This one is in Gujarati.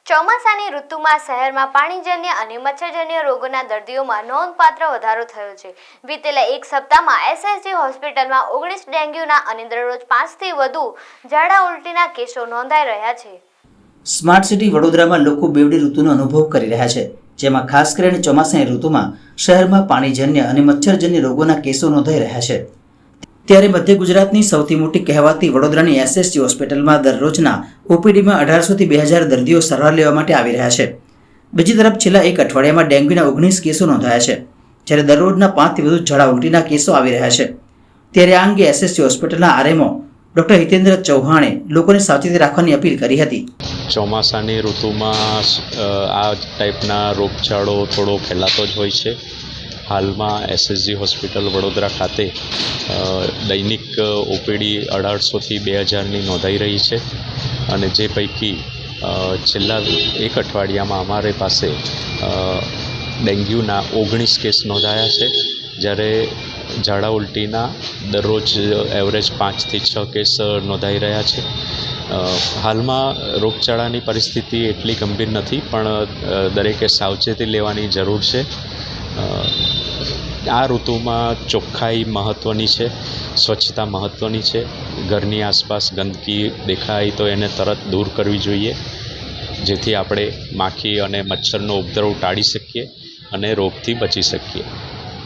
ચોમાસાની ઋતુમાં શહેરમાં પાણીજન્ય અને મચ્છરજન્ય રોગોના દર્દીઓમાં નોંધપાત્ર વધારો થયો છે। વિતેલા એક સપ્તાહમાં એસએસજી હોસ્પિટલમાં 19 ડેન્ગ્યુના અને દરરોજ 5થી વધુ ઝાડા ઉલટીના કેસો નોંધાઈ રહ્યા છે। સ્માર્ટ સિટી વડોદરામાં લોકો બેવડી ઋતુનો અનુભવ કરી રહ્યા છે, જેમાં ખાસ કરીને ચોમાસાની ઋતુમાં શહેરમાં પાણીજન્ય અને મચ્છરજન્ય રોગોના કેસો નોંધાઈ રહ્યા છે। ત્યારે મધ્ય ગુજરાતની સૌથી મોટી કહેવાતી વડોદરાની એસએસજી હોસ્પિટલમાં દરરોજના ઓપીડીમાં 1800થી 2000 દર્દીઓ સારવાર લેવા માટે આવી રહ્યા છે। બીજી તરફ છેલ્લા એક અઠવાડિયામાં ડેન્ગ્યુના 19 કેસો નોંધાયા છે, જ્યારે દરરોજના 5થી વધુ ઝાડા ઉલટીના કેસો આવી રહ્યા છે। ત્યારે આ અંગે એસએસજી હોસ્પિટલના આરએમઓ ડોક્ટર હિતેન્દ્ર ચૌહાણે લોકોને સાવચેતી રાખવાની અપીલ કરી હતી। ચોમાસાની ઋતુમાં આ ટાઈપના રોગચાળો થોડો ફેલાતો જ હોય છે। હાલમાં એસએસજી હોસ્પિટલ વડોદરા ખાતે દૈનિક ઓપીડી 1800થી 2000ની નોંધાઈ રહી છે, અને જે પૈકી છેલ્લા એક અઠવાડિયામાં અમારી પાસે ડેન્ગ્યુના 19 કેસ નોંધાયા છે, જ્યારે ઝાડા ઉલટીના દરરોજ એવરેજ 5થી 6 કેસ નોંધાઈ રહ્યા છે। હાલમાં રોગચાળાની પરિસ્થિતિ એટલી ગંભીર નથી, પણ દરેકે સાવચેતી લેવાની જરૂર છે। આ ઋતુમાં ચોખ્ખાઈ મહત્ત્વની છે, સ્વચ્છતા મહત્ત્વની છે। ઘરની આસપાસ ગંદકી દેખાય તો એને તરત દૂર કરવી જોઈએ, જેથી આપણે માખી અને મચ્છરનો ઉપદ્રવ ટાળી શકીએ અને રોગથી બચી શકીએ।